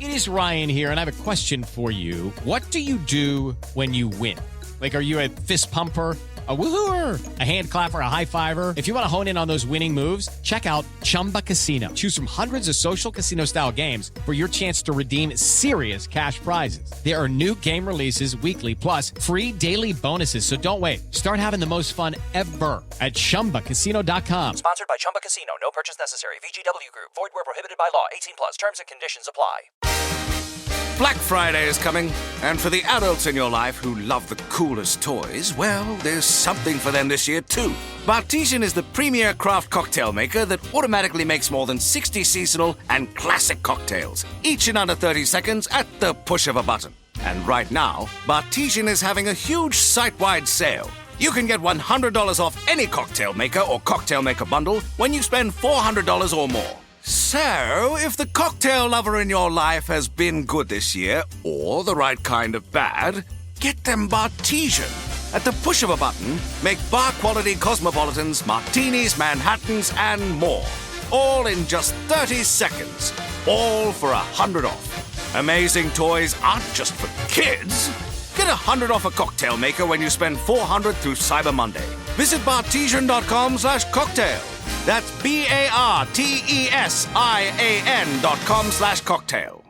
It is Ryan here, and I have a question for you. What do you do when you win? Like, are you a fist pumper, a woohooer, a hand clapper, a high fiver? If you want to hone in on those winning moves, check out Chumba Casino. Choose from hundreds of social casino-style games for your chance to redeem serious cash prizes. There are new game releases weekly, plus free daily bonuses. So don't wait. Start having the most fun ever at ChumbaCasino.com. Sponsored by Chumba Casino. No purchase necessary. VGW Group. Void where prohibited by law. 18 plus. Terms and conditions apply. Black Friday is coming, and for the adults in your life who love the coolest toys, well, there's something for them this year too. Bartesian is the premier craft cocktail maker that automatically makes more than 60 seasonal and classic cocktails, each in under 30 seconds at the push of a button. And right now, Bartesian is having a huge site-wide sale. You can get $100 off any cocktail maker or cocktail maker bundle when you spend $400 or more. So, if the cocktail lover in your life has been good this year, or the right kind of bad, get them Bartesian. At the push of a button, make bar-quality cosmopolitans, martinis, Manhattans, and more. All in just 30 seconds. All for $100 off. Amazing toys aren't just for kids. Get $100 off a cocktail maker when you spend $400 through Cyber Monday. Visit Bartesian.com/cocktail. That's BARTESIAN.com/cocktail.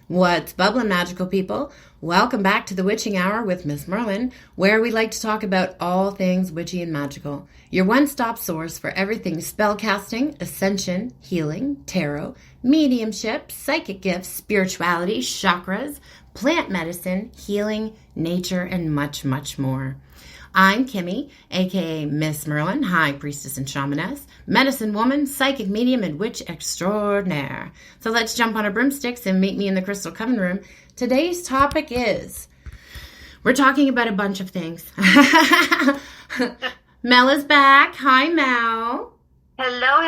What's bubbling, magical people? Welcome back to the Witching Hour with Miss Merlin, where we like to talk about all things witchy and magical. Your one-stop source for everything spellcasting, ascension, healing, tarot, mediumship, psychic gifts, spirituality, chakras, plant medicine, healing, nature, and much, much more. I'm Kimmy, aka Miss Merlin, High Priestess and Shamaness, medicine woman, psychic medium, and witch extraordinaire. So let's jump on our broomsticks and meet me in the Crystal Coven Room. Today's topic is, we're talking about a bunch of things. Mel is back. Hi, Mel. Hello,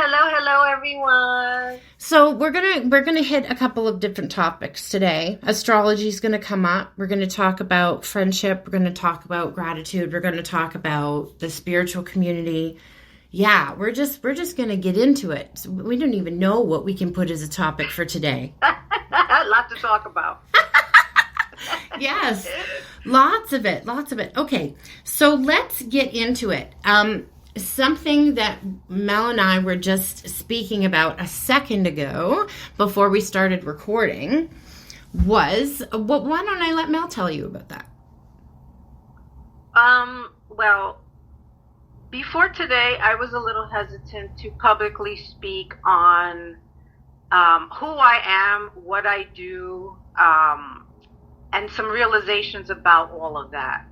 everyone. So we're gonna hit a couple of different topics today. Astrology is gonna come up. We're gonna talk about friendship. We're gonna talk about gratitude. We're gonna talk about the spiritual community. Yeah, we're just gonna get into it. We don't even know what we can put as a topic for today. Lots to talk about. Yes, lots of it. Okay, so let's get into it. Something that Mel and I were just speaking about a second ago before we started recording was, why don't I let Mel tell you about that? Well, before today, I was a little hesitant to publicly speak on who I am, what I do, and some realizations about all of that.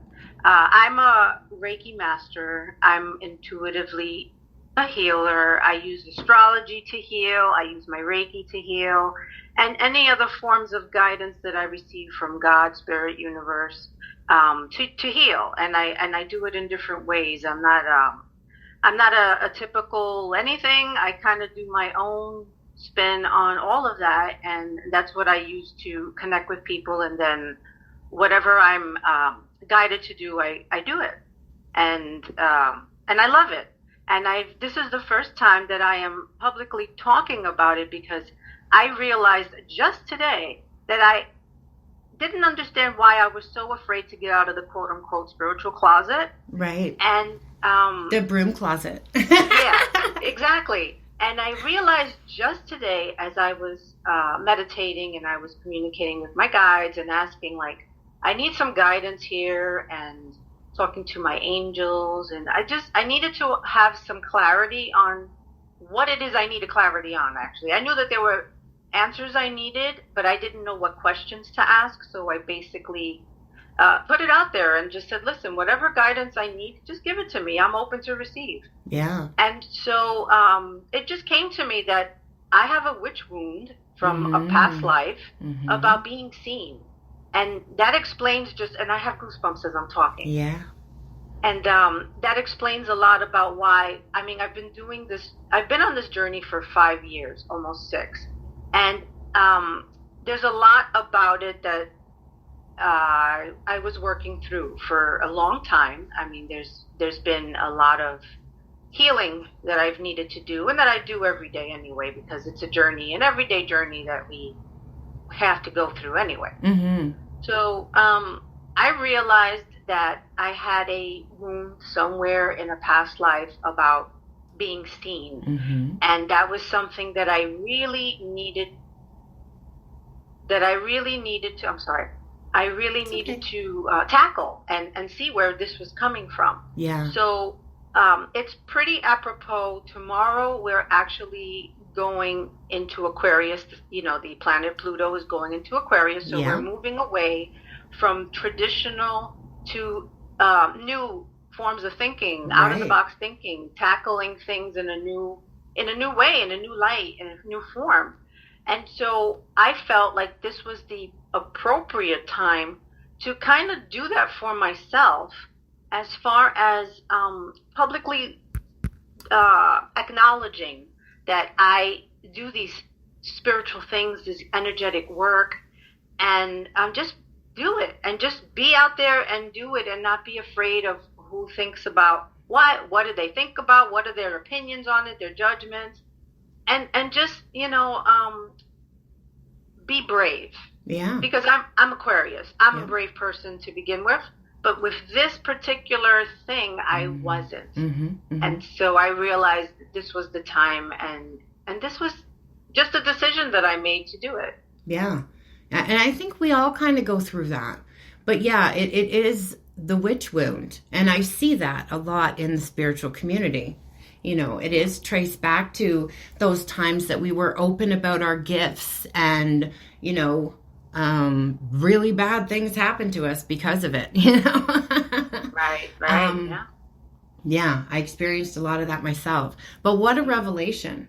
I'm a Reiki master. I'm intuitively a healer. I use astrology to heal. I use my Reiki to heal, and any other forms of guidance that I receive from God, Spirit, Universe, to heal. And I do it in different ways. I'm not a typical anything. I kind of do my own spin on all of that, and that's what I use to connect with people. And then whatever I'm guided to do, I do it, and I love it. And this is the first time that I am publicly talking about it, because I realized just today that I didn't understand why I was so afraid to get out of the quote unquote spiritual closet. Right. And the broom closet. Yeah, exactly. And I realized just today, as I was meditating and I was communicating with my guides and asking, like, I need some guidance here, and talking to my angels, and I needed to have some clarity on what it is I needed clarity on, actually. I knew that there were answers I needed, but I didn't know what questions to ask, so I basically put it out there and just said, listen, whatever guidance I need, just give it to me. I'm open to receive. Yeah. And so it just came to me that I have a witch wound from a past life about being seen. And that explains and I have goosebumps as I'm talking. Yeah. And that explains a lot about why, I've been on this journey for 5 years, almost 6. And there's a lot about it that I was working through for a long time. I mean, there's been a lot of healing that I've needed to do, and that I do every day anyway, because it's a journey, an everyday journey that we have to go through anyway. Mm-hmm. So I realized that I had a wound somewhere in a past life about being seen. Mm-hmm. And that was something that I really needed to tackle and see where this was coming from. Yeah. So it's pretty apropos. Tomorrow we're actually going into Aquarius. You know, the planet Pluto is going into Aquarius. So we're moving away from traditional to new forms of thinking, out of the box thinking, tackling things in a new way, in a new light, in a new form. And so I felt like this was the appropriate time to kind of do that for myself, as far as publicly acknowledging that I do these spiritual things, this energetic work, and just do it, and just be out there and do it, and not be afraid of who thinks about what do they think about, what are their opinions on it, their judgments, and just, be brave. Yeah. Because I'm Aquarius. I'm a brave person to begin with, but with this particular thing, I wasn't. Mm-hmm. Mm-hmm. And so I realized this was the time, and this was just a decision that I made to do it. Yeah. And I think we all kind of go through that. But yeah, it is the witch wound. And I see that a lot in the spiritual community. It is traced back to those times that we were open about our gifts, and, really bad things happened to us because of it, Right, yeah. Yeah, I experienced a lot of that myself. But what a revelation.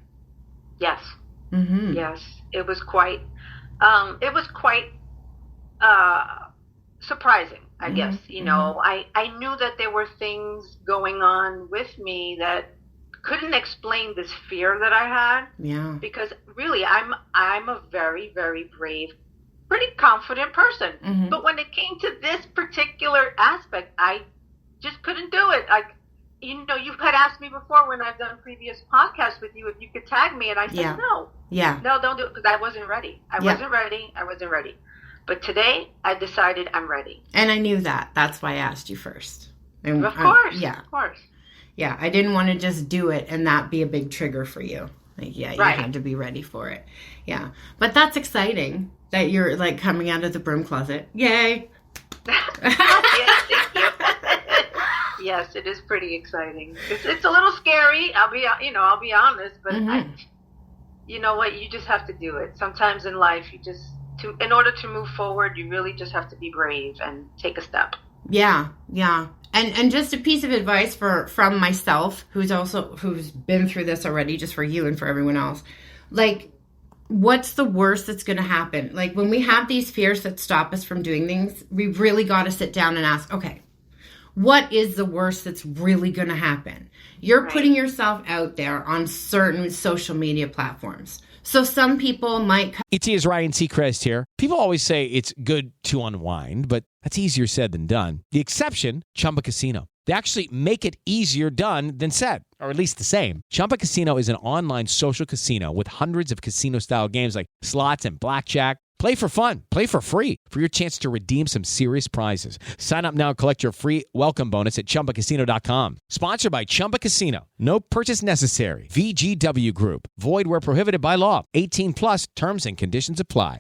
Yes. Mm-hmm. Yes, it was quite surprising, I guess. I knew that there were things going on with me that couldn't explain this fear that I had. Yeah. Because really, I'm a very, very brave, pretty confident person. Mm-hmm. But when it came to this particular aspect, I just couldn't do it. You had asked me before when I've done previous podcasts with you if you could tag me, and I said no. Yeah. No, don't do it, because I wasn't ready. I wasn't ready. But today, I decided I'm ready. And I knew that. That's why I asked you first. And of course. Of course. Yeah, I didn't want to just do it and that be a big trigger for you. You had to be ready for it. Yeah. But that's exciting that you're coming out of the broom closet. Yay. Yes, thank you. Yes, it is pretty exciting. It's a little scary. I'll be honest, but you know what? You just have to do it. Sometimes in life, in order to move forward, you really just have to be brave and take a step. Yeah. And just a piece of advice from myself, who's been through this already, just for you and for everyone else. What's the worst that's going to happen? When we have these fears that stop us from doing things, we really got to sit down and ask, okay, what is the worst that's really going to happen? You're putting yourself out there on certain social media platforms. So some people might... ET is Ryan Seacrest here. People always say it's good to unwind, but that's easier said than done. The exception, Chumba Casino. They actually make it easier done than said, or at least the same. Chumba Casino is an online social casino with hundreds of casino-style games like slots and blackjack. Play for fun. Play for free for your chance to redeem some serious prizes. Sign up now and collect your free welcome bonus at ChumbaCasino.com. Sponsored by Chumba Casino. No purchase necessary. VGW Group. Void where prohibited by law. 18 plus terms and conditions apply.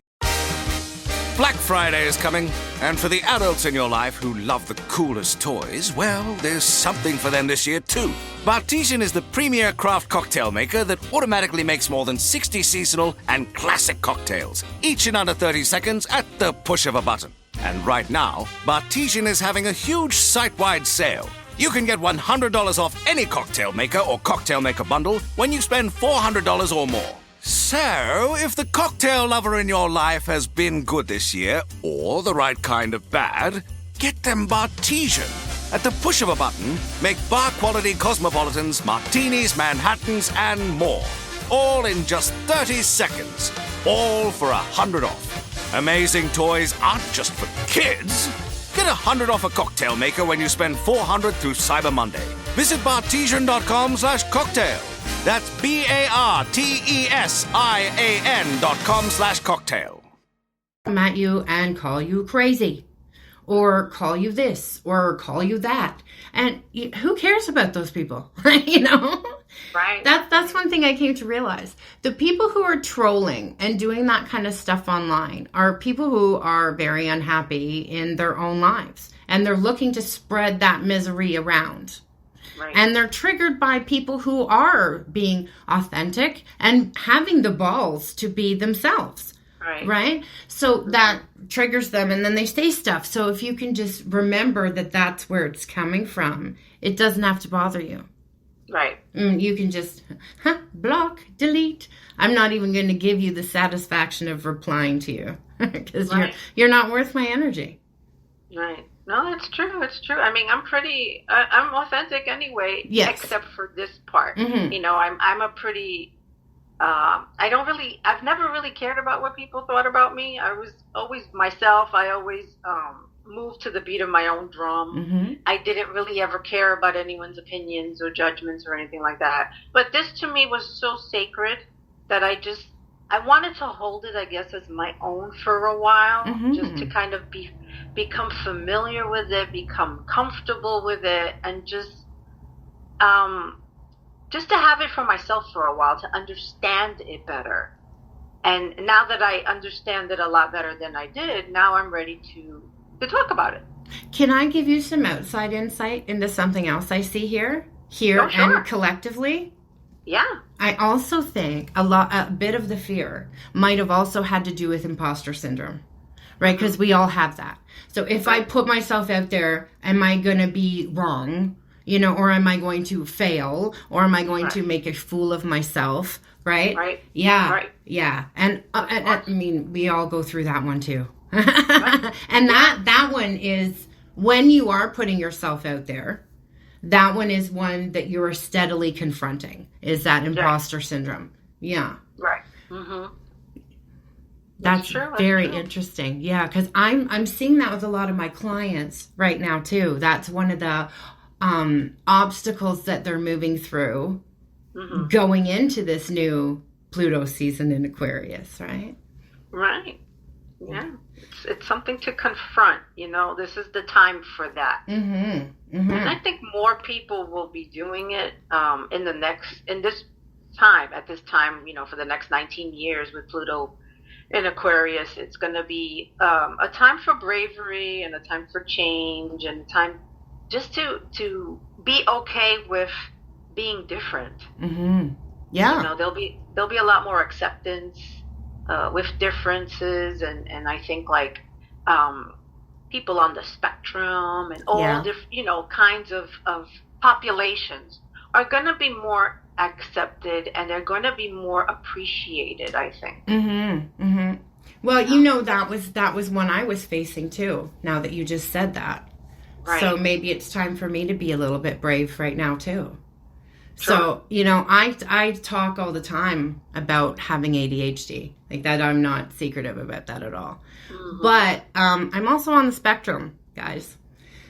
Black Friday is coming, and for the adults in your life who love the coolest toys, well, there's something for them this year too. Bartesian is the premier craft cocktail maker that automatically makes more than 60 seasonal and classic cocktails, each in under 30 seconds at the push of a button. And right now, Bartesian is having a huge site-wide sale. You can get $100 off any cocktail maker or cocktail maker bundle when you spend $400 or more. So, if the cocktail lover in your life has been good this year, or the right kind of bad, get them Bartesian. At the push of a button, make bar-quality cosmopolitans, martinis, Manhattans, and more. All in just 30 seconds. All for $100 off. Amazing toys aren't just for kids. Get $100 off a cocktail maker when you spend $400 through Cyber Monday. visit bartesian.com/cocktail. That's BARTESIAN.com/cocktail. Come at you and call you crazy, or call you this, or call you that. And who cares about those people? Right. That's one thing I came to realize. The people who are trolling and doing that kind of stuff online are people who are very unhappy in their own lives. And they're looking to spread that misery around. Right. And they're triggered by people who are being authentic and having the balls to be themselves. Right? So that triggers them, and then they say stuff. So if you can just remember that that's where it's coming from, it doesn't have to bother you. Right. You can just block, delete. I'm not even going to give you the satisfaction of replying to you because you're not worth my energy. Right. No, it's true. It's true. I mean, I'm authentic anyway, yes, except for this part. Mm-hmm. I'm a pretty, I've never really cared about what people thought about me. I was always myself. I always moved to the beat of my own drum. Mm-hmm. I didn't really ever care about anyone's opinions or judgments or anything like that. But this to me was so sacred that I wanted to hold it, I guess, as my own for a while, just to kind of become familiar with it, become comfortable with it, and just to have it for myself for a while, to understand it better. And now that I understand it a lot better than I did, now I'm ready to talk about it. Can I give you some outside insight into something else I see here Oh, sure. and collectively? Yeah. I also think a bit of the fear might have also had to do with imposter syndrome, right? Because we all have that. So if I put myself out there, am I going to be wrong? Or am I going to fail? Or am I going to make a fool of myself? Right? Right. Yeah. Right. Yeah. And I mean, we all go through that one too. And that one is when you are putting yourself out there, that one is one that you're steadily confronting, is that imposter syndrome. Yeah. Right. Mm-hmm. That's very interesting. Yeah, because I'm seeing that with a lot of my clients right now too. That's one of the obstacles that they're moving through going into this new Pluto season in Aquarius, right? Right. Yeah. It's something to confront, this is the time for that. And I think more people will be doing it at this time, for the next 19 years with Pluto in Aquarius. It's going to be a time for bravery and a time for change and a time just to be okay with being different. Yeah. There'll be a lot more acceptance with differences, and I think like people on the spectrum and all different kinds of populations are going to be more accepted, and they're going to be more appreciated, I think. Well, that was one I was facing too, now that you just said that. Right. So maybe it's time for me to be a little bit brave right now too. Sure. So, I talk all the time about having ADHD. Like that, I'm not secretive about that at all. But I'm also on the spectrum, guys.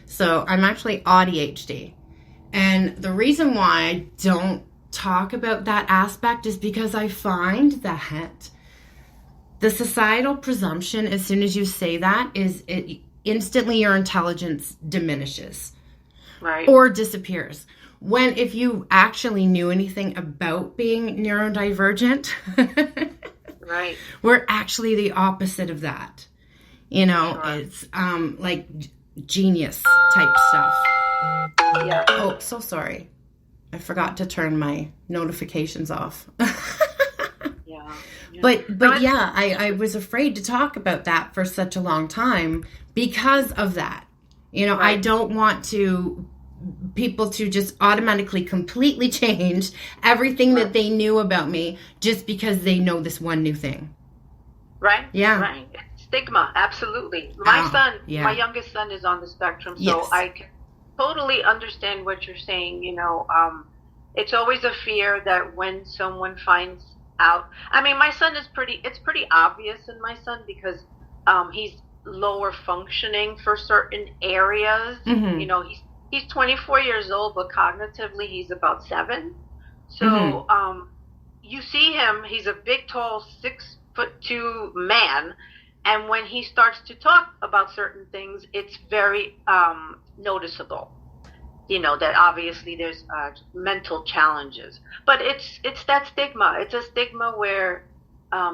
So I'm actually ADHD. And the reason why I don't talk about that aspect is because I find that the societal presumption, as soon as you say that, is instantly your intelligence diminishes. Right. Or disappears. When if you actually knew anything about being neurodivergent, right, we're actually the opposite of that. Sure. It's like genius type stuff. Yeah. Oh, so sorry. I forgot to turn my notifications off. Yeah. But yeah, I was afraid to talk about that for such a long time because of that. Right. I don't want people to just automatically completely change everything that they knew about me just because they know this one new thing. Right. Yeah. Right. Stigma. Absolutely. My youngest son is on the spectrum, so I can totally understand what you're saying. It's always a fear that when someone finds out, I mean, my son it's pretty obvious in my son because he's lower functioning for certain areas. He's 24 years old, but cognitively he's about 7. So you see him, he's a big, tall, 6'2" man. And when he starts to talk about certain things, it's very noticeable. You know, that obviously there's mental challenges. But it's that stigma. It's a stigma where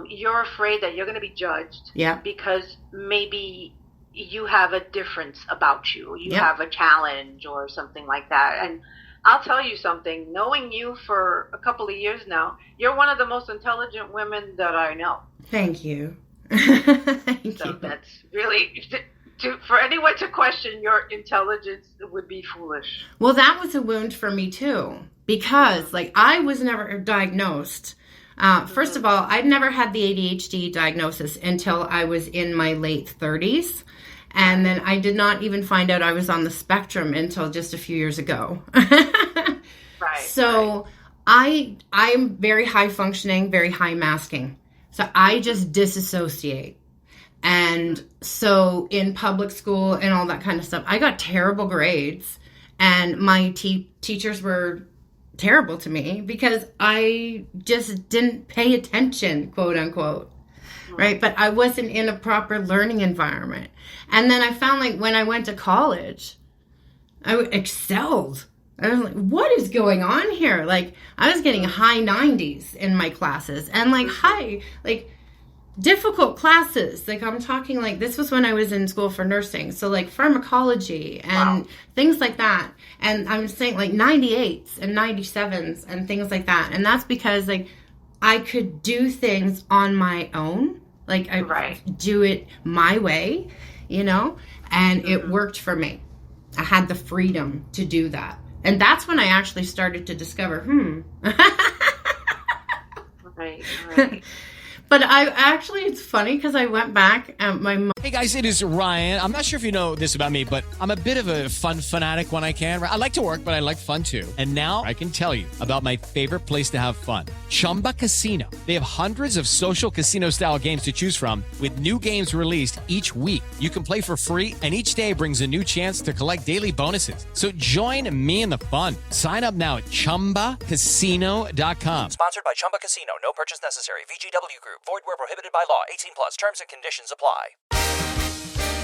you're afraid that you're going to be judged because maybe you have a difference about you. You have a challenge or something like that. And I'll tell you something, knowing you for a couple of years now, you're one of the most intelligent women that I know. Thank you. Thank you. That's really, for anyone to question your intelligence would be foolish. Well, that was a wound for me too, because like I was never diagnosed. First of all, I'd never had the ADHD diagnosis until I was in my late 30s. And then I did not even find out I was on the spectrum until just a few years ago. So I'm very high functioning, very high masking. So I just disassociate. And so in public school and all that kind of stuff, I got terrible grades. And my teachers were terrible to me because I just didn't pay attention, quote unquote. Right. But I wasn't in a proper learning environment. And then I found like when I went to college, I excelled. I was like, what is going on here? Like I was getting high 90s in my classes and like difficult classes. Like I'm talking like this was when I was in school for nursing. So like pharmacology and things like that. And I'm saying like 98s and 97s and things like that. And that's because like I could do things on my own. Like I do it my way, you know, and it worked for me. I had the freedom to do that. And that's when I actually started to discover, Right. But it's funny because I went back and Hey guys, it is Ryan. I'm not sure if you know this about me, but I'm a bit of a fun fanatic when I can. I like to work, but I like fun too. And now I can tell you about my favorite place to have fun. Chumba Casino. They have hundreds of social casino style games to choose from with new games released each week. You can play for free and each day brings a new chance to collect daily bonuses. So join me in the fun. Sign up now at ChumbaCasino.com. Sponsored by Chumba Casino. No purchase necessary. VGW Group. Void where prohibited by law. 18 plus. Terms and conditions apply.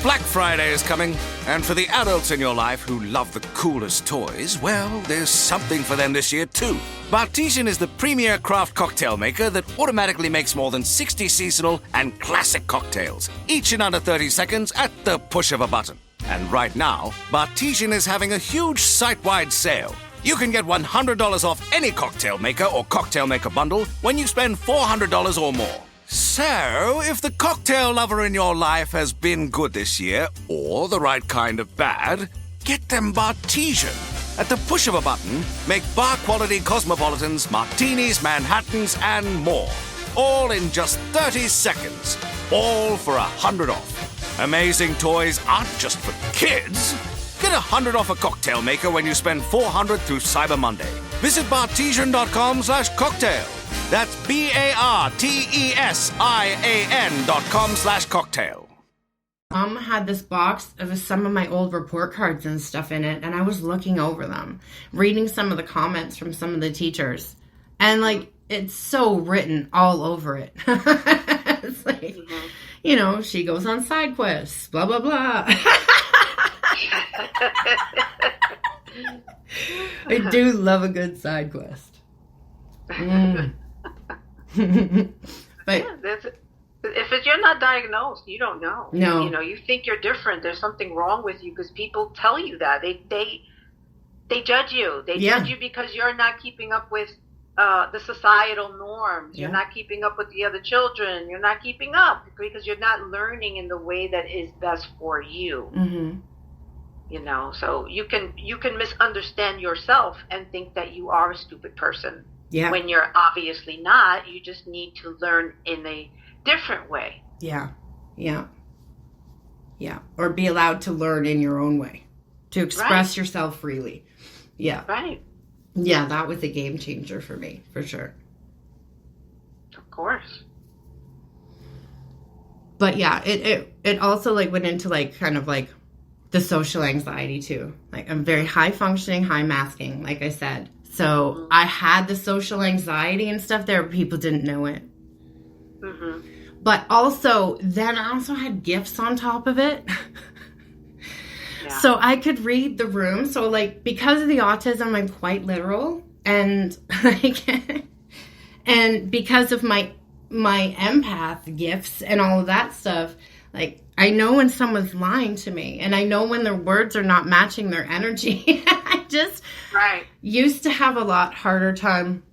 Black Friday is coming, and for the adults in your life who love the coolest toys, well, there's something for them this year too. Bartesian is the premier craft cocktail maker that automatically makes more than 60 seasonal and classic cocktails, each in under 30 seconds at the push of a button. And right now, Bartesian is having a huge site-wide sale. You can get $100 off any cocktail maker or cocktail maker bundle when you spend $400 or more. So, if the cocktail lover in your life has been good this year, or the right kind of bad, get them Bartesian. At the push of a button, make bar-quality cosmopolitans, martinis, Manhattans, and more. All in just 30 seconds. All for $100 off. Amazing toys aren't just for kids. Get $100 off a cocktail maker when you spend $400 through Cyber Monday. Visit Bartesian.com/cocktail. That's BARTESIAN.com/cocktail. Mom had this box of some of my old report cards and stuff in it, and I was looking over them, reading some of the comments from some of the teachers. And, like, it's so written all over it. It's like, you know, she goes on side quests, blah, blah, blah. I do love a good side quest. But if you're not diagnosed, you don't know. No. You know, you think you're different. There's something wrong with you because people tell you that. They judge you. They judge you because you're not keeping up with the societal norms. You're not keeping up with the other children. You're not keeping up because you're not learning in the way that is best for you. Mm-hmm. You know, so you can misunderstand yourself and think that you are a stupid person. Yeah. When you're obviously not. You just need to learn in a different way. Yeah. Or be allowed to learn in your own way, to express yourself freely. Yeah. Right. Yeah, that was a game changer for me, for sure. Of course. But yeah, it also like went into like kind of like the social anxiety too. Like I'm very high functioning, high masking, like I said. So I had the social anxiety and stuff there, but people didn't know it. Mm-hmm. But also, then I also had gifts on top of it. So I could read the room. So like, because of the autism, I'm quite literal. And like, and because of my empath gifts and all of that stuff, like I know when someone's lying to me, and I know when their words are not matching their energy. I just used to have a lot harder time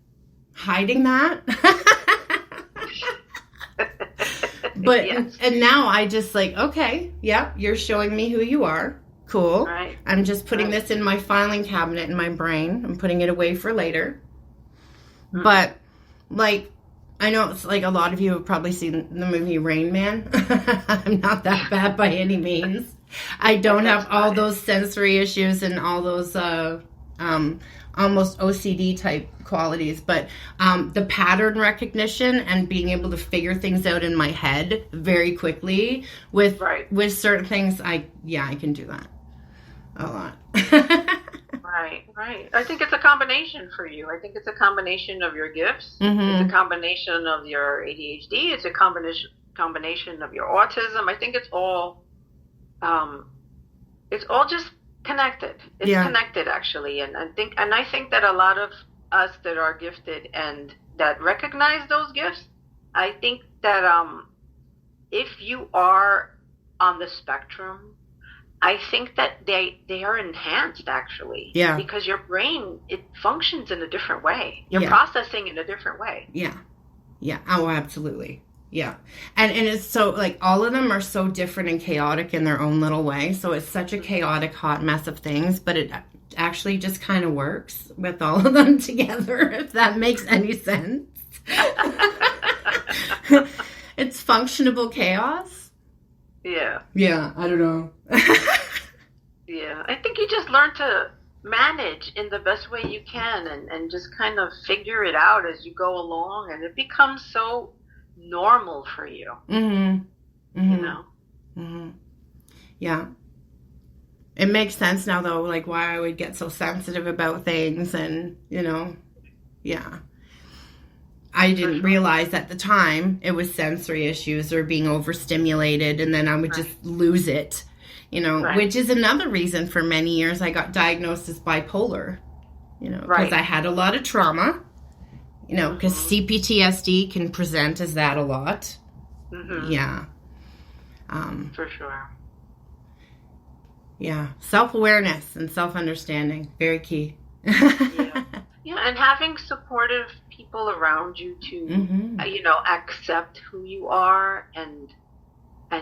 hiding that. But and now I just like, okay, yeah, you're showing me who you are. Cool. Right. I'm just putting this in my filing cabinet in my brain. I'm putting it away for later. Mm-hmm. But like, I know it's like a lot of you have probably seen the movie Rain Man. I'm not that bad by any means. I don't have all those sensory issues and all those almost OCD type qualities, but the pattern recognition and being able to figure things out in my head very quickly with certain things, I can do that a lot. Right. I think it's a combination for you. I think it's a combination of your gifts. Mm-hmm. It's a combination of your ADHD. It's a combination of your autism. I think it's all just connected. It's connected actually, and I think that a lot of us that are gifted and that recognize those gifts, I think that if you are on the spectrum, I think that they are enhanced actually. Yeah. Because your brain, it functions in a different way. You're processing in a different way. Yeah. Yeah. Oh, absolutely. Yeah. And it's so like all of them are so different and chaotic in their own little way. So it's such a chaotic hot mess of things, but it actually just kind of works with all of them together, if that makes any sense. It's functionable chaos. Yeah. Yeah, I don't know. Yeah, I think you just learn to manage in the best way you can and just kind of figure it out as you go along, and it becomes so normal for you. Mm-hmm. Mm-hmm. You know? Mm-hmm. Yeah. It makes sense now, though, like why I would get so sensitive about things and, yeah. I didn't realize at the time it was sensory issues or being overstimulated, and then I would just lose it, which is another reason for many years I got diagnosed as bipolar, because I had a lot of trauma, because CPTSD can present as that a lot. Mm-hmm. Yeah. For sure. Yeah. Self-awareness and self-understanding, very key. Yeah, and having supportive people around you to, accept who you are and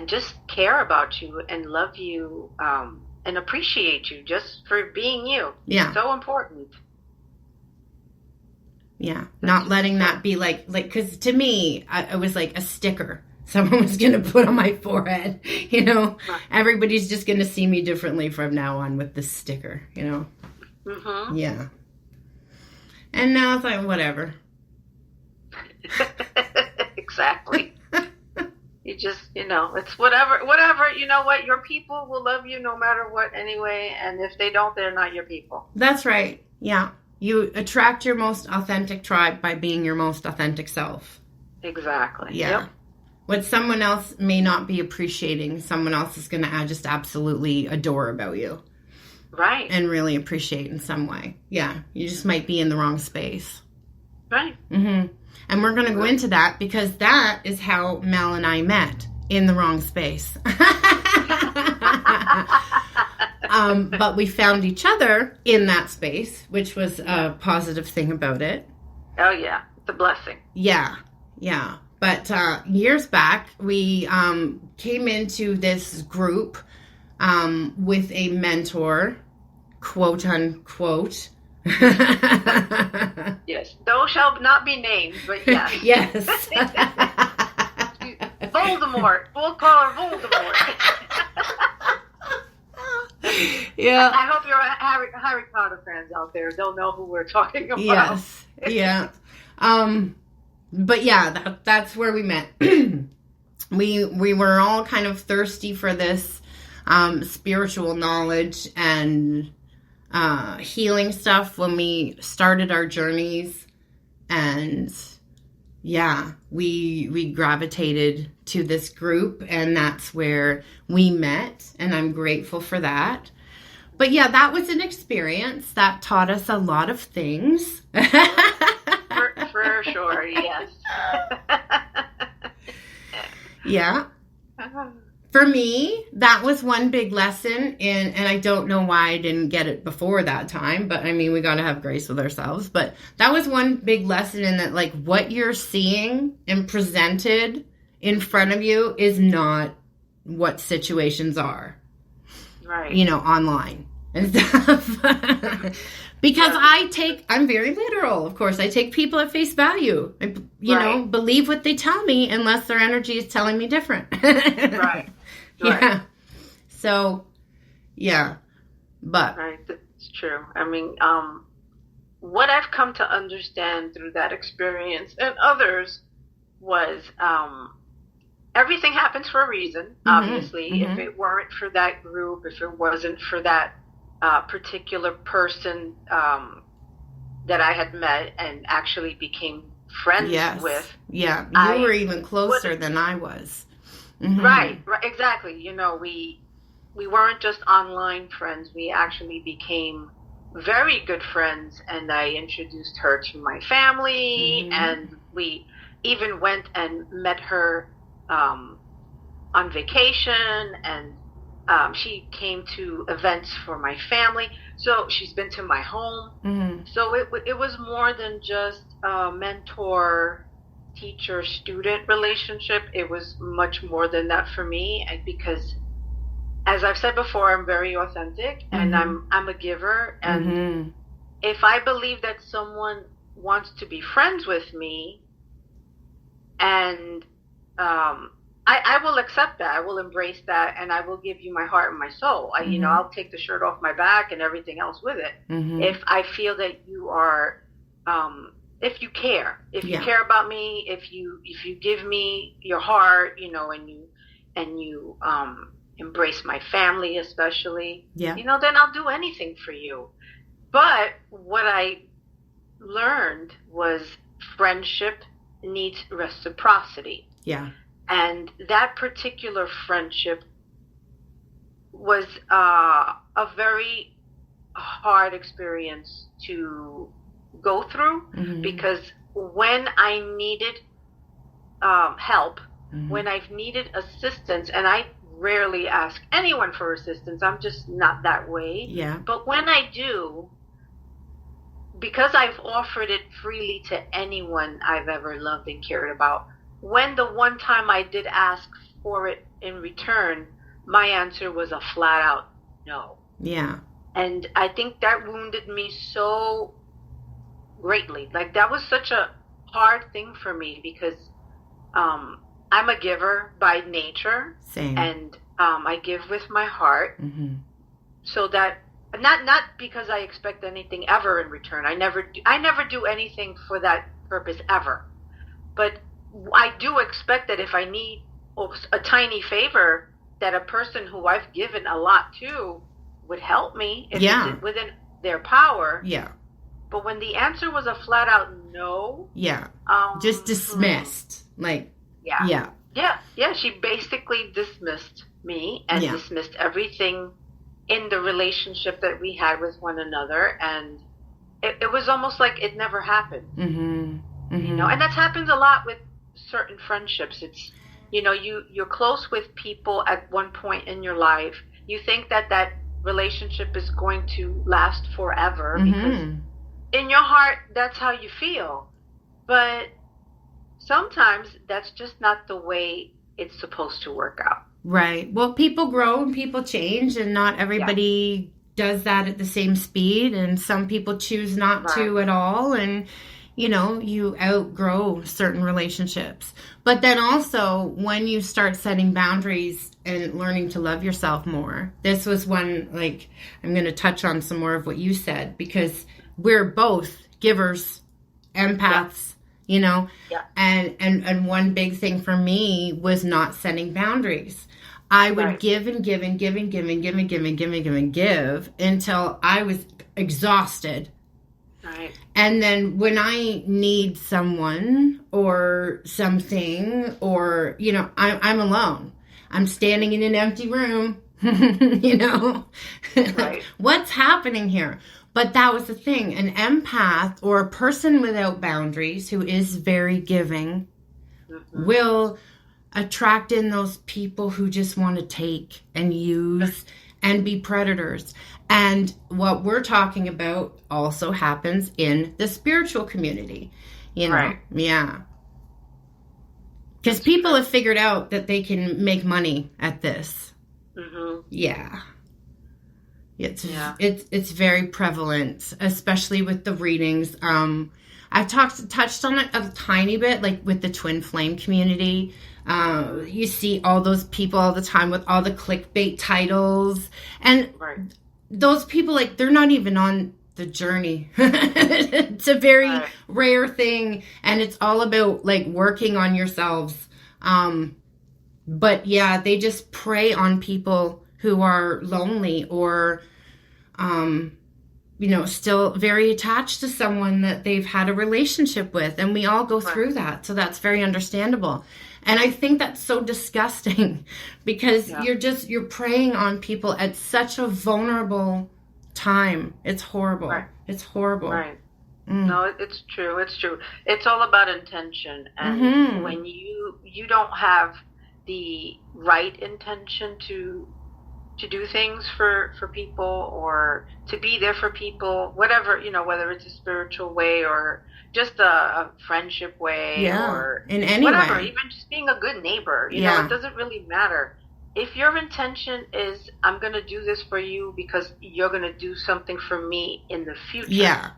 just care about you and love you and appreciate you just for being you. Yeah. So important. Yeah, not letting that be like, because to me, it was like a sticker someone was going to put on my forehead, Everybody's just going to see me differently from now on with this sticker, Mm-hmm. Yeah. And now it's like, whatever. Exactly. You just, it's whatever, you know what? Your people will love you no matter what anyway. And if they don't, they're not your people. That's right. Yeah. You attract your most authentic tribe by being your most authentic self. Exactly. Yeah. Yep. What someone else may not be appreciating, someone else is going to just absolutely adore about you. Right. And really appreciate in some way. Yeah. You just might be in the wrong space. Right. Mm-hmm. And we're going to go into that because that is how Mel and I met, in the wrong space. But we found each other in that space, which was a positive thing about it. Oh, yeah. It's a blessing. Yeah. Yeah. But years back, we came into this group with a mentor, quote unquote. Yes, those shall not be named, but yes. Yes. Voldemort. We'll call her Voldemort. Yeah. I hope your Harry Potter fans out there don't know who we're talking about. Yes. Yeah. But yeah, that's where we met. We were all kind of thirsty for this spiritual knowledge and healing stuff when we started our journeys. And yeah, we gravitated to this group, and that's where we met, and I'm grateful for that. But yeah, that was an experience that taught us a lot of things. For sure, yes. Yeah. For me, that was one big lesson, and I don't know why I didn't get it before that time, but I mean, we got to have grace with ourselves. But that was one big lesson in that, like, what you're seeing and presented in front of you is not what situations are. Right. You know, online and stuff. Because I'm very literal, of course. I take people at face value. I, you know, believe what they tell me unless their energy is telling me different. Right. Yeah. So, yeah. But. Right. That's true. I mean, what I've come to understand through that experience and others was everything happens for a reason, obviously. Mm-hmm. If it weren't for that group, if it wasn't for that particular person that I had met and actually became friends with. Yeah, you were even closer than I was. Mm-hmm. Right, exactly. You know, we weren't just online friends. We actually became very good friends, and I introduced her to my family, and we even went and met her on vacation, and she came to events for my family. So she's been to my home. Mm-hmm. So it was more than just a mentor-teacher-student relationship. It was much more than that for me, because, as I've said before, I'm very authentic, and I'm a giver. And if I believe that someone wants to be friends with me, and I will accept that. I will embrace that, and I will give you my heart and my soul. You know, I'll take the shirt off my back and everything else with it. If I feel that you are, if you care about me, if you give me your heart, you know, and you embrace my family, especially, you know, then I'll do anything for you. But what I learned was friendship needs reciprocity. Yeah. And that particular friendship was a very hard experience to go through, because when I needed help, when I've needed assistance, and I rarely ask anyone for assistance, I'm just not that way. Yeah. But when I do, because I've offered it freely to anyone I've ever loved and cared about, when the one time I did ask for it in return, my answer was a flat out no. Yeah. And I think that wounded me so greatly. Like, that was such a hard thing for me, because I'm a giver by nature. Same. And I give with my heart. So that, not because I expect anything ever in return. I never do anything for that purpose ever. But I do expect that if I need a tiny favor, that a person who I've given a lot to would help me if it's within their power. Yeah. But when the answer was a flat out no. Yeah. Just dismissed. Like, yeah. She basically dismissed me and dismissed everything in the relationship that we had with one another. And it was almost like it never happened. You know, and that happens a lot with certain friendships. It's, you know, you're close with people at one point in your life. You think that relationship is going to last forever, because in your heart that's how you feel. But sometimes that's just not the way it's supposed to work out. Right. Well, people grow and people change, and not everybody does that at the same speed, and some people choose not to at all, and you know, you outgrow certain relationships. But then also, when you start setting boundaries and learning to love yourself more, this was one, like, I'm going to touch on some more of what you said, because we're both givers, empaths, you know, and one big thing for me was not setting boundaries. I would give and give and give and give and give and give and give and give and give until I was exhausted. Right. And then when I need someone or something, or, you know, I'm alone. I'm standing in an empty room, you know. Right. What's happening here? But that was the thing. An empath or a person without boundaries who is very giving will attract in those people who just want to take and use and be predators. And what we're talking about also happens in the spiritual community, you know? Right. Yeah. Because people have figured out that they can make money at this. Mm-hmm. Yeah. It's very prevalent, especially with the readings. I've touched on it a tiny bit, like with the twin flame community. You see all those people all the time with all the clickbait titles, and those people, like, they're not even on the journey. It's a very rare thing, and it's all about like working on yourselves. But yeah, they just prey on people who are lonely or, you know, still very attached to someone that they've had a relationship with. And we all go through that. So that's very understandable. And I think that's so disgusting because you're preying on people at such a vulnerable time. It's horrible. Right. It's horrible. Right. No, it's true. It's true. It's all about intention. And when you don't have the right intention to do things for people or to be there for people, whatever, you know, whether it's a spiritual way or just a friendship way or in any whatever, way. even just being a good neighbor, you know, it doesn't really matter. If your intention is, I'm going to do this for you because you're going to do something for me in the future.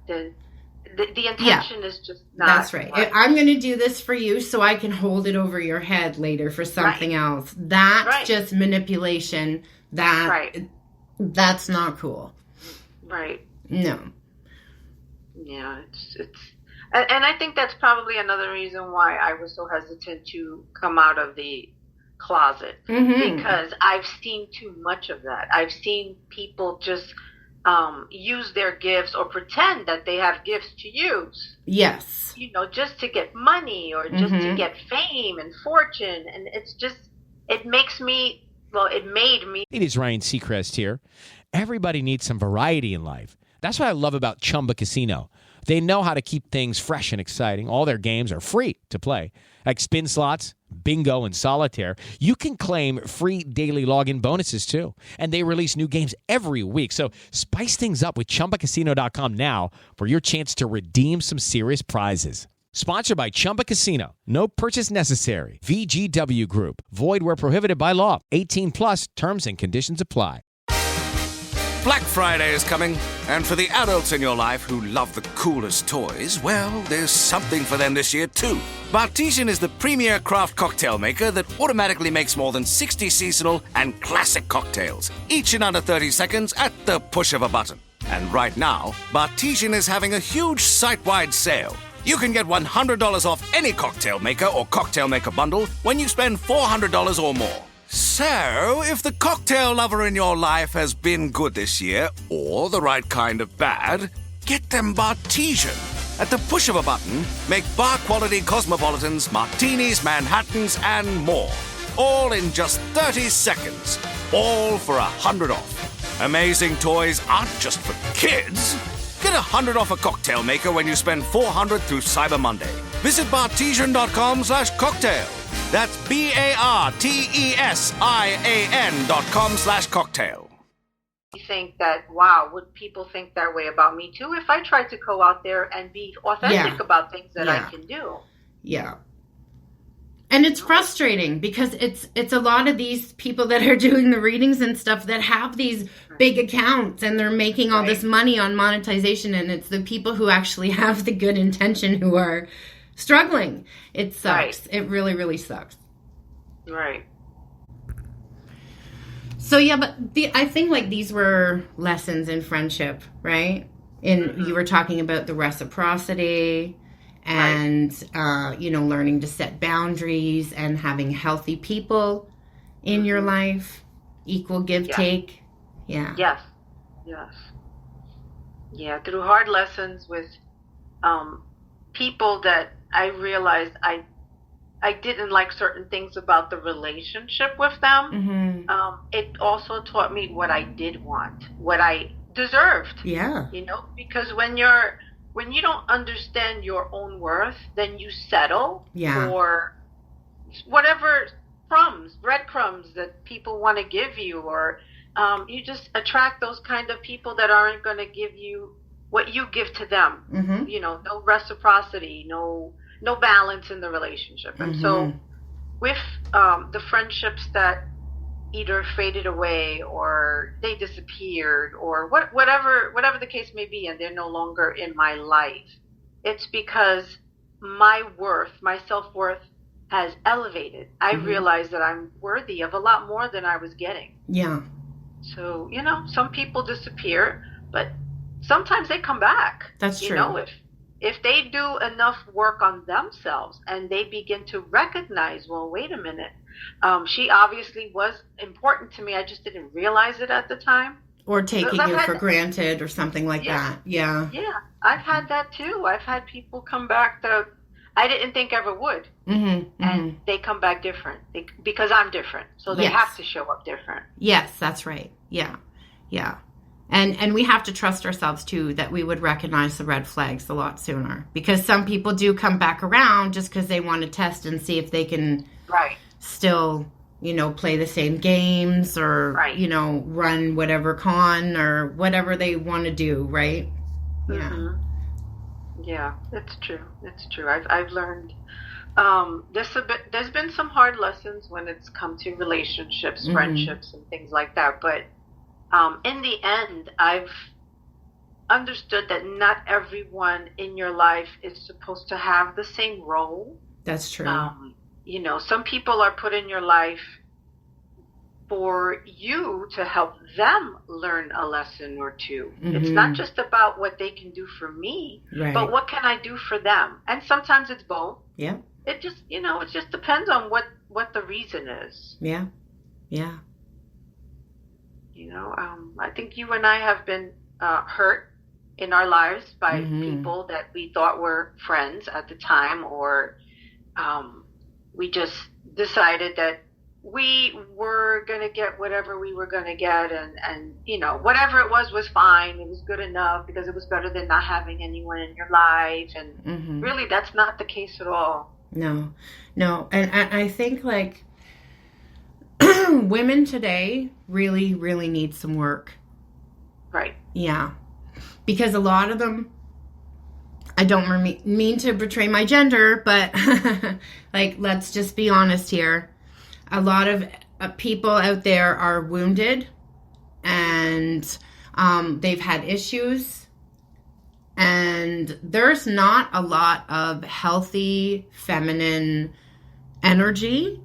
Then the intention is just not. That's right. I'm going to do this for you so I can hold it over your head later for something else. That's just manipulation. That's not cool. Right. No. Yeah, it's and I think that's probably another reason why I was so hesitant to come out of the closet, because I've seen too much of that. I've seen people just use their gifts or pretend that they have gifts to use. Yes. You know, just to get money or just to get fame and fortune. And it's just, it made me. It is Ryan Seacrest here. Everybody needs some variety in life. That's what I love about Chumba Casino. They know how to keep things fresh and exciting. All their games are free to play, like spin slots, bingo, and solitaire. You can claim free daily login bonuses, too. And they release new games every week. So spice things up with ChumbaCasino.com now for your chance to redeem some serious prizes. Sponsored by Chumba Casino. No purchase necessary. VGW Group. Void where prohibited by law. 18 plus. Terms and conditions apply. Black Friday is coming, and for the adults in your life who love the coolest toys, well, there's something for them this year, too. Bartesian is the premier craft cocktail maker that automatically makes more than 60 seasonal and classic cocktails, each in under 30 seconds at the push of a button. And right now, Bartesian is having a huge site-wide sale. You can get $100 off any cocktail maker or cocktail maker bundle when you spend $400 or more. So, if the cocktail lover in your life has been good this year, or the right kind of bad, get them Bartesian. At the push of a button, make bar-quality cosmopolitans, martinis, Manhattans, and more. All in just 30 seconds. All for $100 off. Amazing toys aren't just for kids. Get $100 off a cocktail maker when you spend $400 through Cyber Monday. Visit Bartesian.com/cocktail. That's BARTESIAN.com/cocktail. You think that, wow, would people think that way about me too if I tried to go out there and be authentic about things that I can do? Yeah. And it's frustrating because it's a lot of these people that are doing the readings and stuff that have these big accounts and they're making all this money on monetization, and it's the people who actually have the good intention who are struggling. It sucks. It really, really sucks. Right. So yeah, but I think like these were lessons in friendship, right? And you were talking about the reciprocity and, you know, learning to set boundaries and having healthy people in your life, equal give take. Yeah. Yes. Yeah, through hard lessons with people that I realized I didn't like certain things about the relationship with them. It also taught me what I did want, what I deserved. Yeah. Because when you don't understand your own worth, then you settle for whatever breadcrumbs that people want to give you, or you just attract those kind of people that aren't going to give you what you give to them. No reciprocity, no balance in the relationship. And so with the friendships that either faded away or they disappeared or whatever the case may be, and they're no longer in my life, it's because my self-worth has elevated. I realized that I'm worthy of a lot more than I was getting. Yeah. So, some people disappear, but sometimes they come back. That's true. If they do enough work on themselves and they begin to recognize, well, wait a minute, she obviously was important to me. I just didn't realize it at the time. Or taking you for granted or something like that. Yeah. Yeah, I've had that too. I've had people come back that I didn't think ever would. And they come back different because I'm different. So they have to show up different. Yes, that's right. Yeah. And we have to trust ourselves, too, that we would recognize the red flags a lot sooner. Because some people do come back around just because they want to test and see if they can still, play the same games or, run whatever con or whatever they want to do, right? Yeah. Yeah, it's true. I've learned there's been some hard lessons when it's come to relationships, friendships, and things like that. But in the end, I've understood that not everyone in your life is supposed to have the same role. That's true. Some people are put in your life for you to help them learn a lesson or two. It's not just about what they can do for me, but what can I do for them? And sometimes it's both. Yeah. It just, it just depends on what the reason is. Yeah. I think you and I have been hurt in our lives by people that we thought were friends at the time, or we just decided that we were going to get whatever we were going to get, and whatever it was fine. It was good enough because it was better than not having anyone in your life. And really, that's not the case at all. No. And I think, like, women today really, really need some work. Right. Yeah. Because a lot of them, I don't mean to betray my gender, but, like, let's just be honest here. A lot of people out there are wounded and they've had issues, and there's not a lot of healthy feminine energy,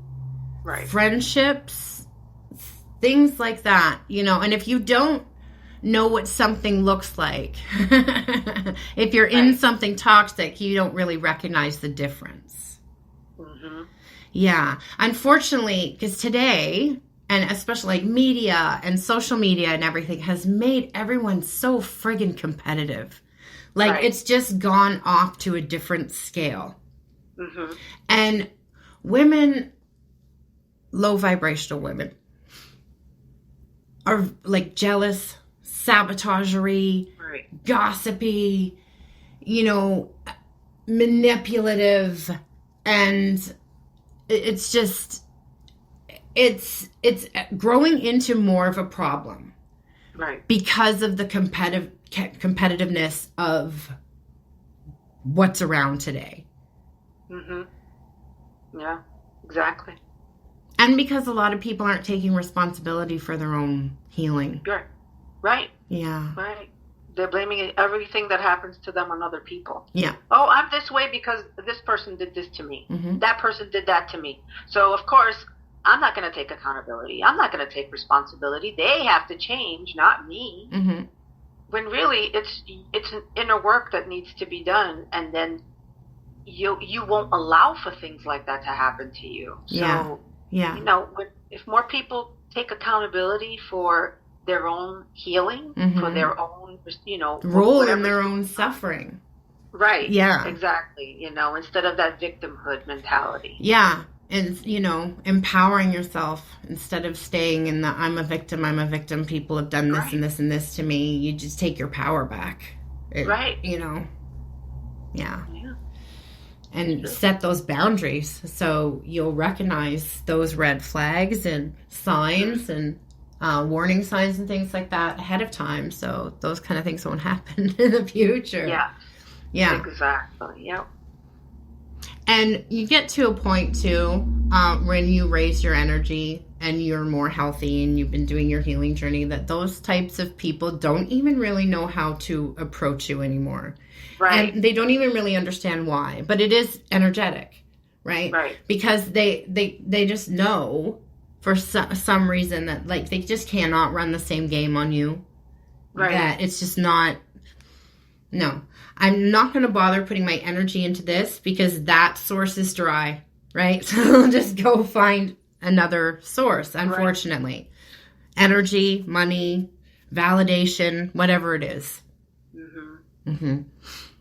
friendships, things like that, and if you don't know what something looks like, if you're in something toxic, you don't really recognize the difference. Yeah. Unfortunately, because today, and especially like media and social media and everything, has made everyone so friggin' competitive. Like, it's just gone off to a different scale. And women, low vibrational women, are like jealous, sabotagery, gossipy, manipulative, and it's just, it's growing into more of a problem. Because of the competitiveness of what's around today. Yeah, exactly. And because a lot of people aren't taking responsibility for their own healing. Right. Yeah. Right. They're blaming everything that happens to them on other people. Yeah. Oh, I'm this way because this person did this to me. That person did that to me. So, of course, I'm not going to take accountability. I'm not going to take responsibility. They have to change, not me. When really, it's an inner work that needs to be done, and then you won't allow for things like that to happen to you. So Yeah. You know, if more people take accountability for their own healing, for their own, you know, role whatever, in their own suffering. right? Yeah. Exactly. You know, instead of that victimhood mentality. Yeah. And, you know, empowering yourself instead of staying in the I'm a victim, people have done this and this and this to me. You just take your power back. Right. You know. Yeah. Yeah. And set those boundaries so you'll recognize those red flags and signs and warning signs and things like that ahead of time, so those kind of things won't happen in the future. Yeah, exactly. Yep. And you get to a point too when you raise your energy and you're more healthy and you've been doing your healing journey, that those types of people don't even really know how to approach you anymore. Right. And they don't even really understand why, but it is energetic, right? Right. Because they just know for some reason that, like, they just cannot run the same game on you. Right. That it's just not, no. I'm not going to bother putting my energy into this because that source is dry, right? So I'll just go find another source, unfortunately. Right. Energy, money, validation, whatever it is.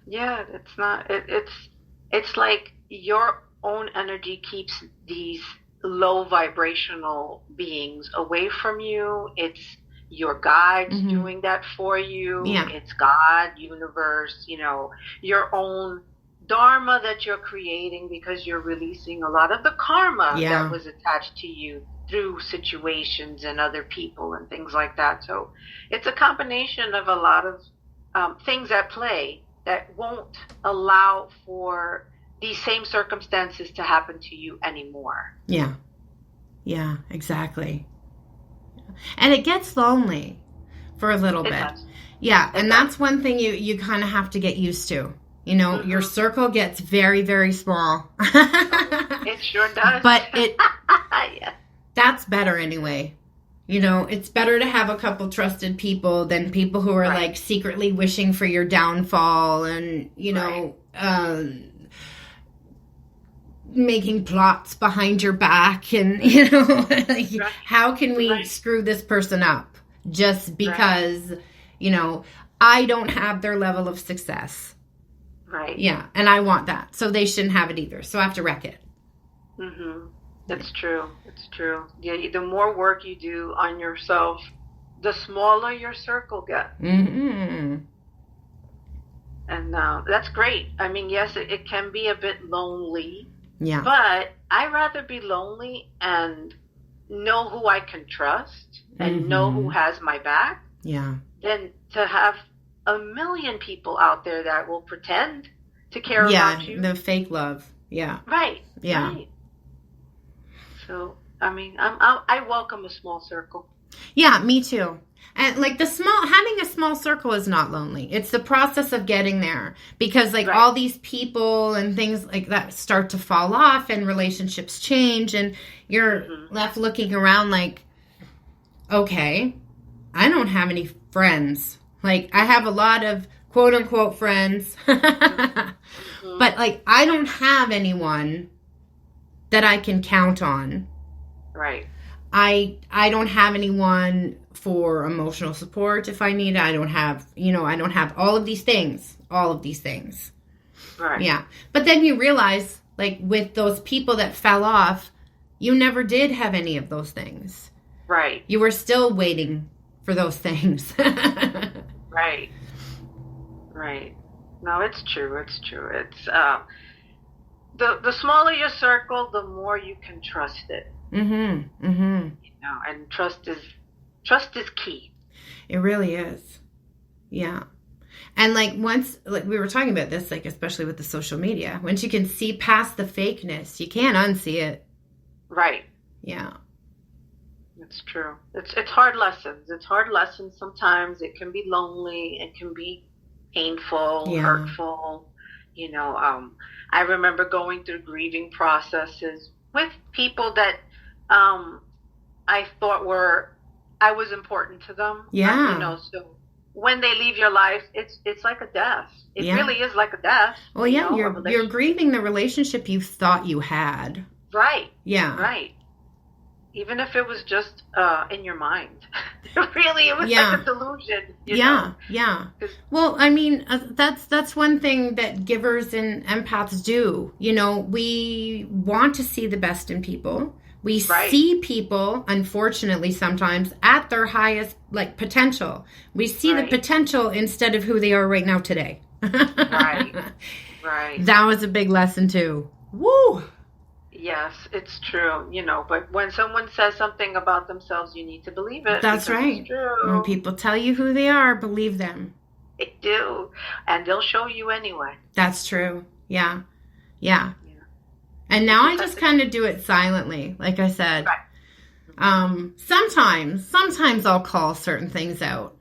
Yeah, it's not, it's like your own energy keeps these low vibrational beings away from you. It's your guides doing that for you. Yeah. It's God, universe, you know, your own dharma that you're creating because you're releasing a lot of the karma that was attached to you through situations and other people and things like that. So it's a combination of a lot of things at play that won't allow for these same circumstances to happen to you anymore. Yeah, exactly. And it gets lonely for a little bit. Does. Yeah, and that's one thing you kind of have to get used to. You know, your circle gets very, very small. It sure does. But that's better anyway. You know, it's better to have a couple trusted people than people who are like secretly wishing for your downfall and, you know, making plots behind your back and, you know, like, how can we screw this person up just because, you know, I don't have their level of success. Right. Yeah. And I want that. So they shouldn't have it either. So I have to wreck it. That's true. It's true. Yeah. The more work you do on yourself, the smaller your circle gets. And that's great. I mean, yes, it can be a bit lonely. Yeah. But I'd rather be lonely and know who I can trust and know who has my back. Yeah. Than to have a million people out there that will pretend to care about you. Yeah, the fake love. Yeah. Right. Yeah. Right. So, I mean, I welcome a small circle. Yeah, me too. And like having a small circle is not lonely. It's the process of getting there because like all these people and things like that start to fall off and relationships change and you're left looking around like, okay, I don't have any friends. Like I have a lot of quote unquote friends, but like I don't have anyone that I can count on. Right. I don't have anyone for emotional support if I need it. I don't have all of these things. Right. Yeah. But then you realize, like, with those people that fell off, you never did have any of those things. Right. You were still waiting for those things. Right. Right. No, it's true. It's true. It's, the smaller your circle, the more you can trust it. You know, and trust is key. It really is. Yeah. And like once, like we were talking about this, like especially with the social media, once you can see past the fakeness, you can't unsee it. Right. Yeah. It's true. It's hard lessons. It's hard lessons. Sometimes it can be lonely. It can be painful, hurtful. You know, I remember going through grieving processes with people that I thought I was important to them. Yeah. You know, so when they leave your life, it's like a death. It really is like a death. Well, yeah, you're grieving the relationship you thought you had. Right. Yeah. Right. even if it was just in your mind. Really, it was Yeah. like a delusion. You know? Yeah. Well, I mean, that's one thing that givers and empaths do. You know, we want to see the best in people. We Right. see people, unfortunately, sometimes at their highest like potential. We see the Right. potential instead of who they are right now today. Right. Right. That was a big lesson too. Woo! Yes, it's true, you know, but when someone says something about themselves, you need to believe it. That's because right. It's true. When people tell you who they are, believe them. They do. And they'll show you anyway. That's true. Yeah. Yeah. And now I just kind of do it silently, like I said. Right. Sometimes I'll call certain things out,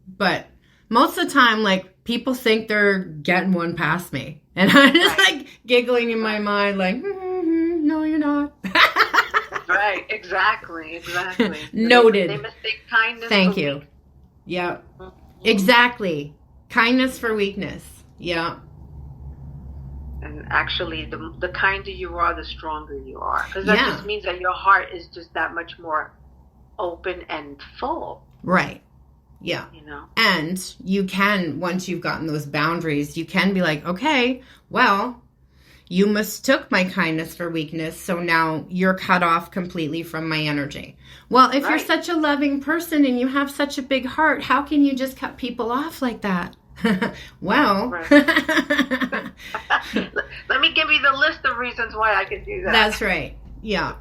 but most of the time, like, people think they're getting one past me, and I'm just like giggling in my mind, like, no, you're not. Right, exactly. Noted. They mistake kindness. Thank for you. weakness. Yeah, exactly. Kindness for weakness. Yeah. And actually, the kinder you are, the stronger you are. Because that Yeah. just means that your heart is just that much more open and full, Right. Yeah. you know? And you can, once you've gotten those boundaries, you can be like, okay, well, you mistook my kindness for weakness, so now you're cut off completely from my energy. Well, if you're Right. such a loving person and you have such a big heart, how can you just cut people off like that? Well, Right. Let me give you the list of reasons why I can do that. that's right. Yeah.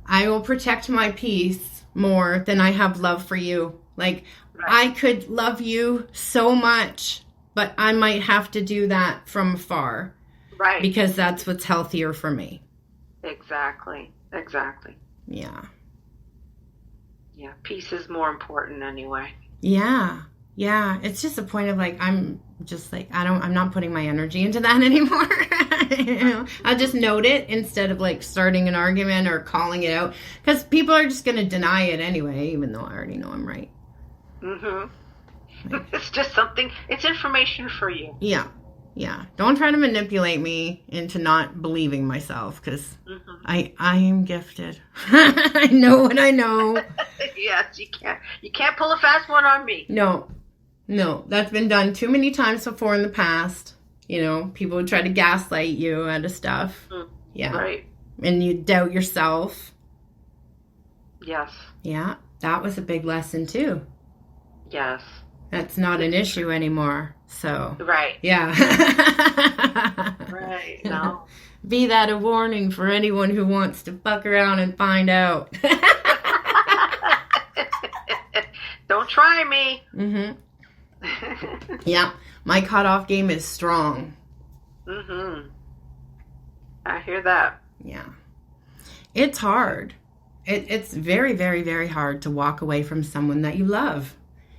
I will protect my peace more than I have love for you. Like, Right. I could love you so much, but I might have to do that from afar Right. because that's what's healthier for me. Exactly. Yeah. Yeah. Peace is more important anyway. Yeah. Yeah. It's just a point of like, I'm not putting my energy into that anymore. You know, I'll just note it instead of like starting an argument or calling it out because people are just going to deny it anyway, even though I already know I'm right. Mm-hmm. It's just something, it's information for you. Yeah. Yeah. Don't try to manipulate me into not believing myself because I am gifted. I know what I know. Yes, you can't pull a fast one on me. No, that's been done too many times before in the past. You know, people would try to gaslight you out of stuff. Yeah. Right. And you doubt yourself. Yes. Yeah. That was a big lesson too. Yes. That's not an issue anymore. So, Right. yeah. Right. No. Be that a warning for anyone who wants to fuck around and find out. Don't try me. Mm-hmm. Yeah. My cutoff game is strong. Mm-hmm. I hear that. Yeah. It's hard. It's very, very, very hard to walk away from someone that you love.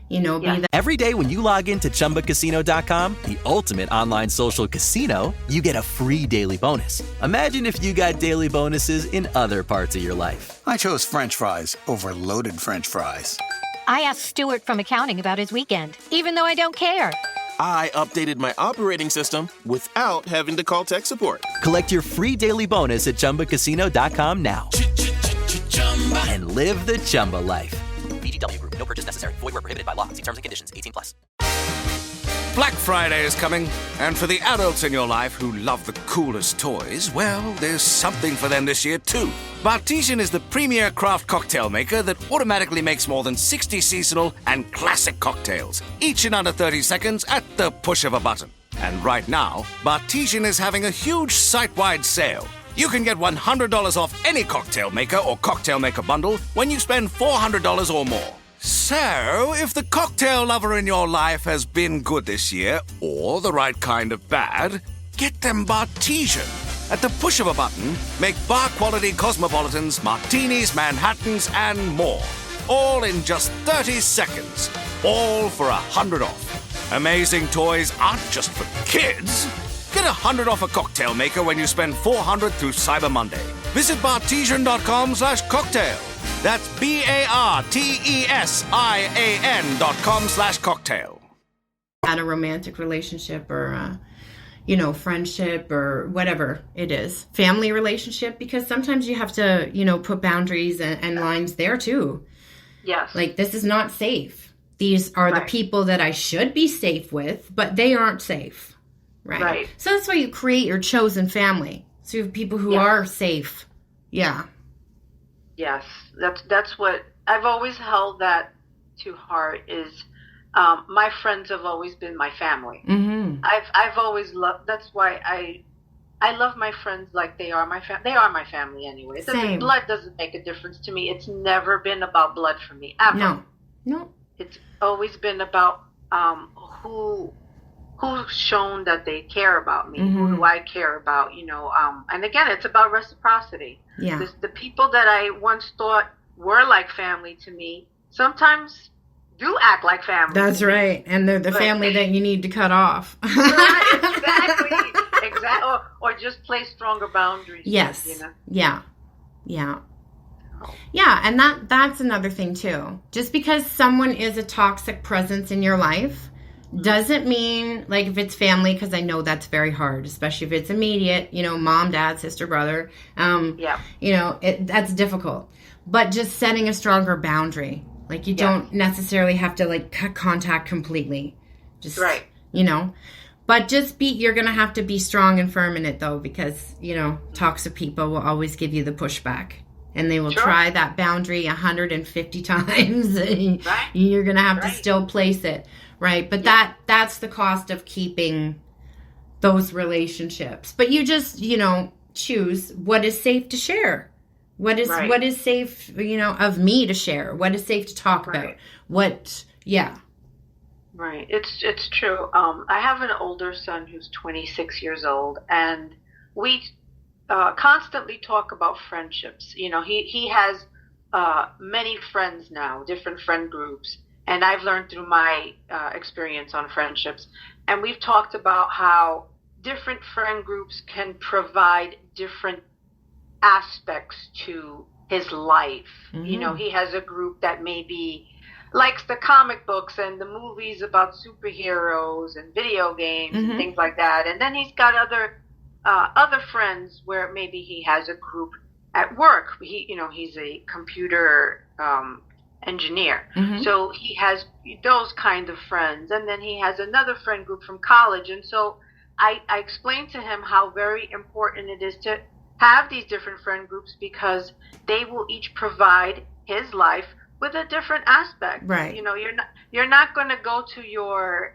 You know, Yeah. be that. Every day when you log into ChumbaCasino.com, the ultimate online social casino, you get a free daily bonus. Imagine if you got daily bonuses in other parts of your life. I chose French fries over loaded French fries. I asked Stuart from accounting about his weekend, even though I don't care. I updated my operating system without having to call tech support. Collect your free daily bonus at ChumbaCasino.com now. And live the Chumba life. VGW Group. No purchase necessary. Void where prohibited by law. See terms and conditions. 18+. Black Friday is coming, and for the adults in your life who love the coolest toys, well, there's something for them this year too. Bartesian is the premier craft cocktail maker that automatically makes more than 60 seasonal and classic cocktails, each in under 30 seconds at the push of a button. And right now, Bartesian is having a huge site-wide sale. You can get $100 off any cocktail maker or cocktail maker bundle when you spend $400 or more. So, if the cocktail lover in your life has been good this year, or the right kind of bad, get them Bartesian. At the push of a button, make bar-quality cosmopolitans, martinis, Manhattans, and more. All in just 30 seconds. All for $100 off. Amazing toys aren't just for kids. Get $100 off a cocktail maker when you spend $400 through Cyber Monday. Visit bartesian.com/cocktail. That's BARTESIAN.com/cocktail. Had a romantic relationship or, friendship or whatever it is, family relationship, because sometimes you have to, put boundaries and lines there too. Yes. Like, this is not safe. These are the people that I should be safe with, but they aren't safe. Right. So that's why you create your chosen family. So you have people who are safe. Yeah. Yes. That's what I've always held that to heart is, my friends have always been my family. Mm-hmm. I've always loved. That's why I love my friends like they are my family. They are my family anyway. Same. Blood doesn't make a difference to me. It's never been about blood for me ever. No. It's always been about who's shown that they care about me. Mm-hmm. Who do I care about? And again, it's about reciprocity. Yeah. The people that I once thought were like family to me sometimes do act like family. That's right. And they're the family that you need to cut off. Exactly. Or just place stronger boundaries. Yes. Yeah. Yeah, and that's another thing too. Just because someone is a toxic presence in your life doesn't mean, like, if it's family, because I know that's very hard, especially if it's immediate, mom, dad, sister, brother. That's difficult. But just setting a stronger boundary. Like, you don't necessarily have to, like, cut contact completely. Just, But you're going to have to be strong and firm in it, though, because, toxic people will always give you the pushback. And they will try that boundary 150 times. You're going to have to still place it, right? But that's the cost of keeping those relationships. But you just, choose what is safe to share. What is safe, of me to share? What is safe to talk about? Right. It's true. I have an older son who's 26 years old, and we constantly talk about friendships. He has many friends now, different friend groups, and I've learned through my experience on friendships. And we've talked about how different friend groups can provide different aspects to his life. Mm-hmm. He has a group that maybe likes the comic books and the movies about superheroes and video games and things like that. And then he's got other friends where maybe he has a group at work. He's a computer engineer. Mm-hmm. So he has those kind of friends. And then he has another friend group from college. And so I explained to him how very important it is to have these different friend groups, because they will each provide his life with a different aspect. Right. You're not going to go to your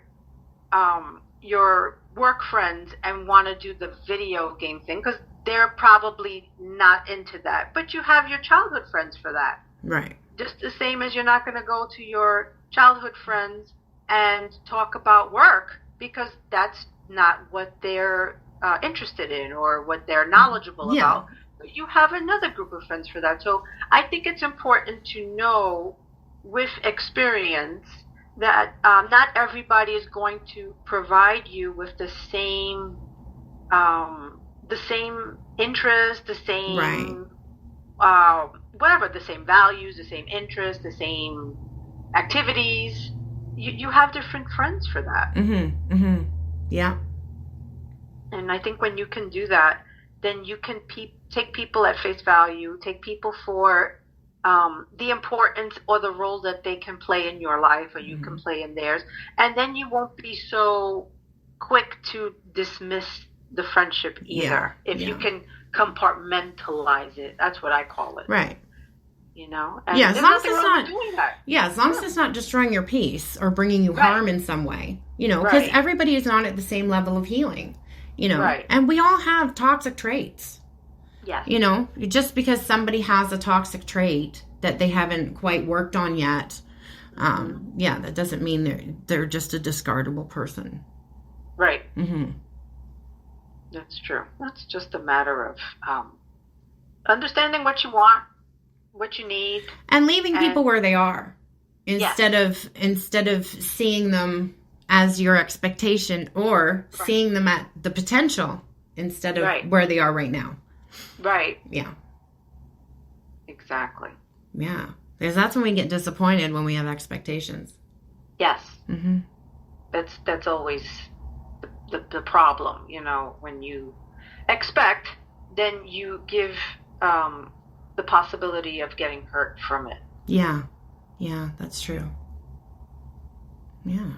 work friends and want to do the video game thing, because they're probably not into that. But you have your childhood friends for that. Right. Just the same as you're not going to go to your childhood friends and talk about work, because that's not what they're interested in or what they're knowledgeable about. But you have another group of friends for that. So I think it's important to know with experience that not everybody is going to provide you with the same interest, the same whatever, the same values, the same interests, the same activities. You have different friends for that. Mm-hmm. Mm-hmm. Yeah. And I think when you can do that, then you can take people at face value, take people for the importance or the role that they can play in your life, or you can play in theirs. And then you won't be so quick to dismiss the friendship either. If you can compartmentalize it. That's what I call it. Right. And as long as it's not doing that. as long as it's not destroying your peace or bringing you harm in some way, because everybody is not at the same level of healing, and we all have toxic traits. Yes. Just because somebody has a toxic trait that they haven't quite worked on yet, that doesn't mean they're just a discardable person. Right. Mm-hmm. That's true. That's just a matter of understanding what you want, what you need, and leaving people where they are instead of seeing them as your expectation, or seeing them at the potential instead of where they are right now. Right. Yeah. Exactly. Yeah. Because that's when we get disappointed, when we have expectations. Yes. Mm-hmm. That's always the problem. When you expect, then you give the possibility of getting hurt from it. Yeah, that's true. Yeah.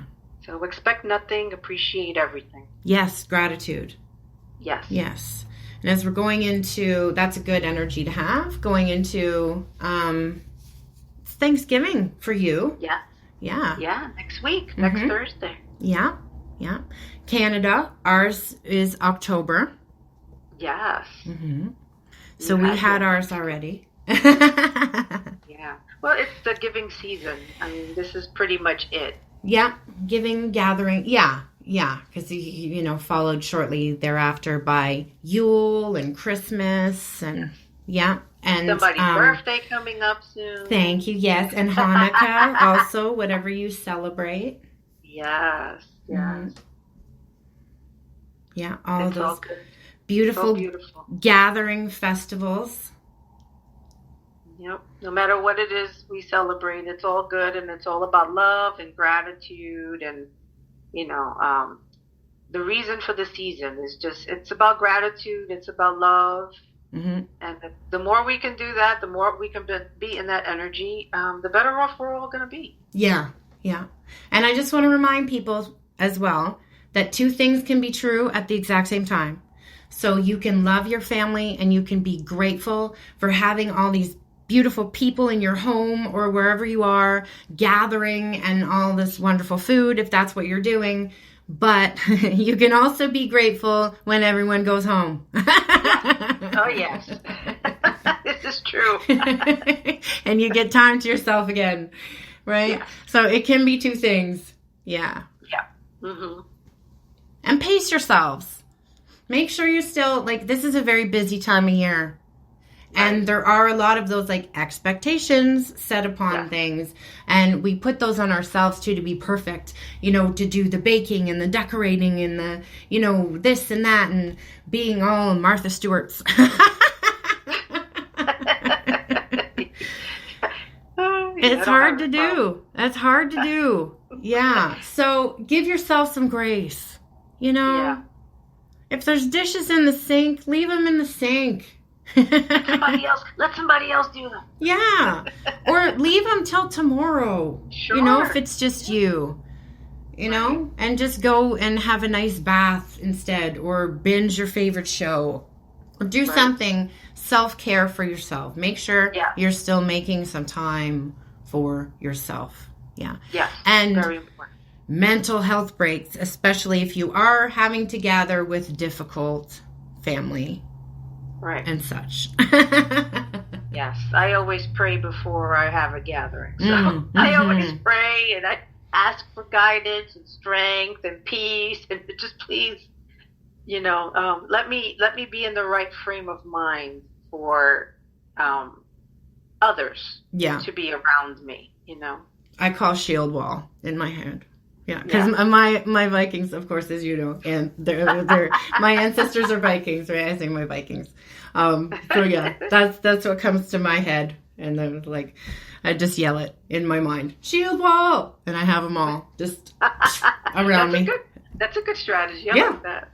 So expect nothing, appreciate everything. Yes, gratitude. Yes. And as we're going into, that's a good energy to have, going into Thanksgiving for you. Yeah. Yeah, next week, next Thursday. Yeah. Canada, ours is October. Yes. So we had ours already. Yeah. Well, it's the giving season. I mean, this is pretty much it. Yeah, giving, gathering. Yeah, because followed shortly thereafter by Yule and Christmas and and somebody's birthday coming up soon. Thank you. Yes, and Hanukkah also, whatever you celebrate. Yes. Yeah, all it's those all good. beautiful gathering festivals. Yep. No matter what it is we celebrate, it's all good, and it's all about love and gratitude, and the reason for the season is it's about gratitude, it's about love, and the more we can do that, the more we can be in that energy, the better off we're all going to be. Yeah. And I just want to remind people as well that two things can be true at the exact same time. So you can love your family and you can be grateful for having all these beautiful people in your home or wherever you are gathering and all this wonderful food, if that's what you're doing. But you can also be grateful when everyone goes home. Oh, yes. This is true. And you get time to yourself again, right? Yes. So it can be two things. Yeah. And pace yourselves. Make sure you're still, this is a very busy time of year. And there are a lot of those expectations set upon things. And we put those on ourselves too to be perfect, to do the baking and the decorating and the, this and that and being all Martha Stewart's. It's hard to do. That's hard to do. Yeah. So give yourself some grace, Yeah. If there's dishes in the sink, leave them in the sink. Let somebody else do them. Yeah. Or leave them till tomorrow. Sure. If it's just you. And just go and have a nice bath instead, or binge your favorite show, or do something self-care for yourself. Make sure you're still making some time for yourself. Yeah. Yes. And very important. Mental health breaks, especially if you are having to gather with difficult family. Right. And such. Yes. I always pray before I have a gathering. So I always pray and I ask for guidance and strength and peace, and just please, let me be in the right frame of mind for others to be around me, I call shield wall in my head. Yeah, because my Vikings, of course, as you know, and they're my ancestors are Vikings, right? I say my Vikings. So yeah, that's what comes to my head, and then I just yell it in my mind, shield wall, and I have them all just around me. That's a good strategy. I like that.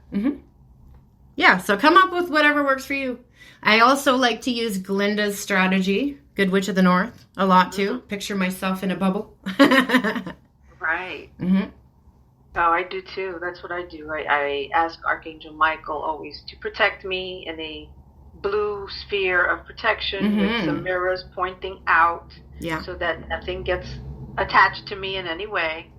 Yeah, so come up with whatever works for you. I also like to use Glinda's strategy, Good Witch of the North, a lot too. Picture myself in a bubble. Right. Oh, I do too. That's what I do. I ask Archangel Michael always to protect me in a blue sphere of protection with some mirrors pointing out so that nothing gets attached to me in any way.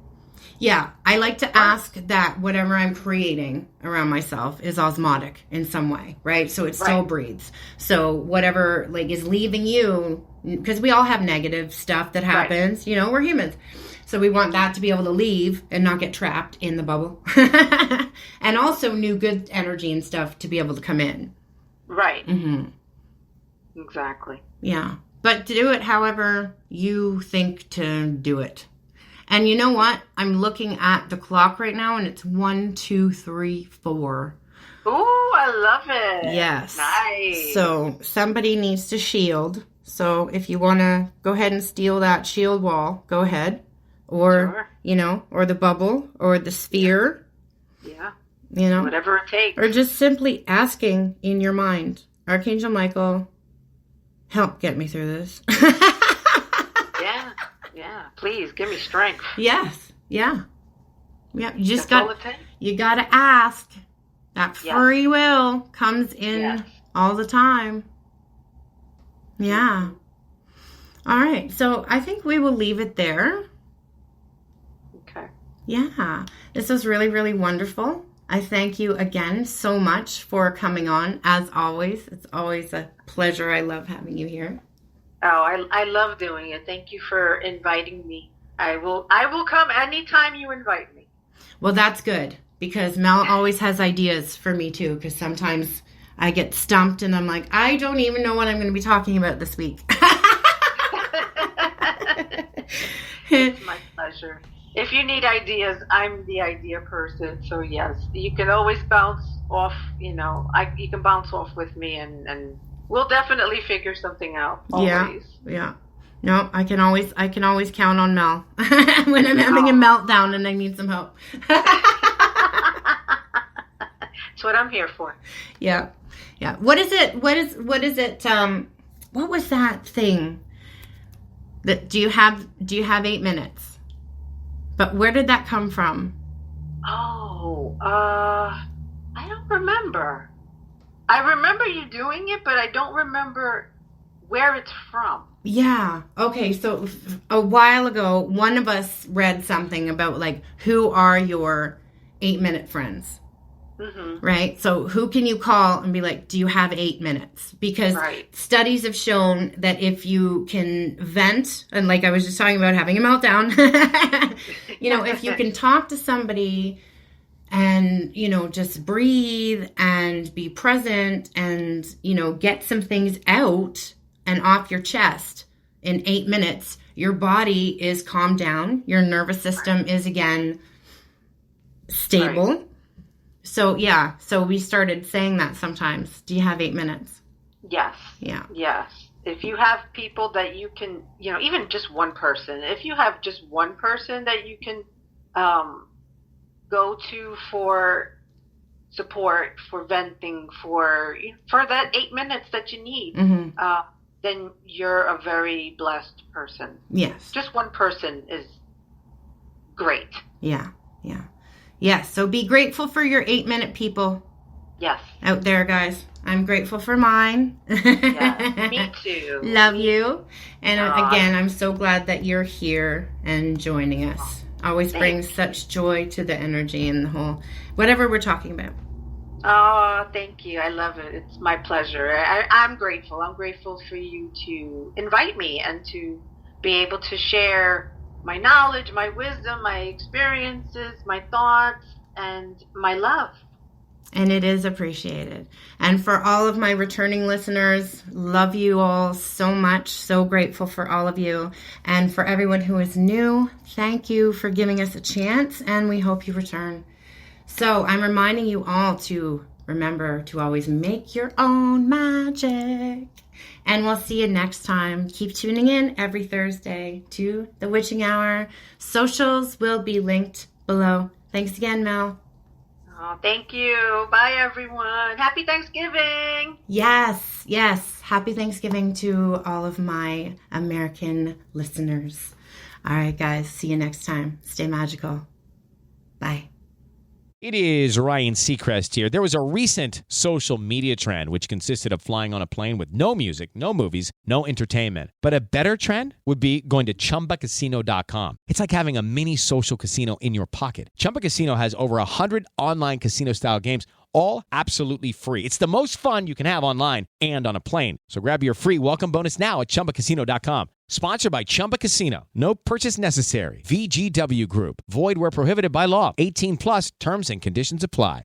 Yeah, I like to ask that whatever I'm creating around myself is osmotic in some way, right? So it still breathes. So whatever is leaving you, because we all have negative stuff that happens, we're humans. So we want that to be able to leave and not get trapped in the bubble. And also new good energy and stuff to be able to come in. Right. Exactly. Yeah. But to do it however you think to do it. And you know what? I'm looking at the clock right now, and it's 1, 2, 3, 4. Ooh, I love it. Yes. Nice. So somebody needs to shield. So if you want to go ahead and steal that shield wall, go ahead. Or, or the bubble, or the sphere. Yeah. You know? Whatever it takes. Or just simply asking in your mind, Archangel Michael, help get me through this. Yeah. Please, give me strength. Yes. Yeah. Yeah. You just That's all it takes. you got to ask. That free will comes in all the time. Yeah. All right. So I think we will leave it there. Okay. Yeah. This was really, really wonderful. I thank you again so much for coming on. As always, it's always a pleasure. I love having you here. Oh, I love doing it. Thank you for inviting me. I will come anytime you invite me. Well, that's good, because Mel always has ideas for me too, because sometimes I get stumped and I'm like, I don't even know what I'm going to be talking about this week. It's my pleasure. If you need ideas, I'm the idea person. So yes, you can always bounce off, you can bounce off with me and we'll definitely figure something out. Always. Yeah. No, I can always count on Mel when I'm having a meltdown and I need some help. That's what I'm here for. Yeah. Yeah. What is it? What was that thing? Do you have 8 minutes? But where did that come from? Oh, I don't remember. I remember you doing it, but I don't remember where it's from. Yeah. Okay. So a while ago, one of us read something about like, who are your 8-minute friends? Mm-hmm. Right. So who can you call and be like, do you have 8 minutes? Because studies have shown that if you can vent, and like I was just talking about having a meltdown, if you can talk to somebody and, just breathe and be present and, get some things out and off your chest in 8 minutes, your body is calmed down. Your nervous system is again stable. Right. So, yeah. So we started saying that sometimes. Do you have 8 minutes? Yes. Yeah. Yes. If you have people that you can, even just one person, if you have just one person that you can go to for support, for venting, for that 8 minutes that you need, then you're a very blessed person. Yes. Just one person is great. Yeah. Yeah. Yes. So be grateful for your 8-minute people. Yes. Out there, guys. I'm grateful for mine. Yeah, me too. Love you. And again, I'm so glad that you're here and joining us. Always brings such joy to the energy and the whole, whatever we're talking about. Oh, thank you. I love it. It's my pleasure. I'm grateful. I'm grateful for you to invite me and to be able to share my knowledge, my wisdom, my experiences, my thoughts, and my love. And it is appreciated. And for all of my returning listeners, love you all so much. So grateful for all of you. And for everyone who is new, thank you for giving us a chance, and we hope you return. So I'm reminding you all to remember to always make your own magic. And we'll see you next time. Keep tuning in every Thursday to The Witching Hour. Socials will be linked below. Thanks again, Mel. Oh, thank you. Bye, everyone. Happy Thanksgiving. Yes, yes. Happy Thanksgiving to all of my American listeners. All right, guys. See you next time. Stay magical. Bye. It is Ryan Seacrest here. There was a recent social media trend which consisted of flying on a plane with no music, no movies, no entertainment. But a better trend would be going to ChumbaCasino.com. It's like having a mini social casino in your pocket. Chumba Casino has over 100 online casino-style games, all absolutely free. It's the most fun you can have online and on a plane. So grab your free welcome bonus now at ChumbaCasino.com. Sponsored by Chumba Casino. No purchase necessary. VGW Group. Void where prohibited by law. 18 plus terms and conditions apply.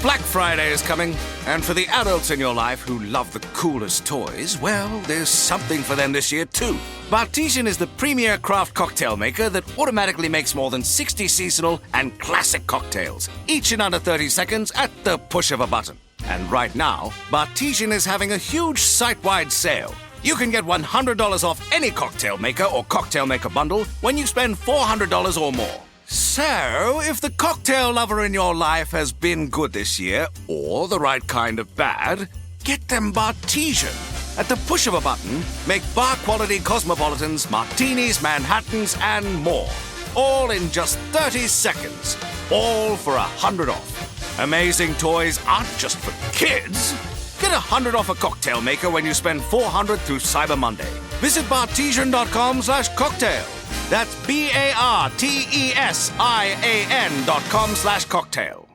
Black Friday is coming, and for the adults in your life who love the coolest toys, well, there's something for them this year too. Bartesian is the premier craft cocktail maker that automatically makes more than 60 seasonal and classic cocktails, each in under 30 seconds at the push of a button. And right now, Bartesian is having a huge site-wide sale. You can get $100 off any cocktail maker or cocktail maker bundle when you spend $400 or more. So, if the cocktail lover in your life has been good this year, or the right kind of bad, get them Bartesian. At the push of a button, make bar-quality cosmopolitans, martinis, Manhattans, and more. All in just 30 seconds. All for $100 off. Amazing toys aren't just for kids. Get $100 off a cocktail maker when you spend $400 through Cyber Monday. Visit bartesian.com/cocktail. That's BARTESIAN.com/cocktail.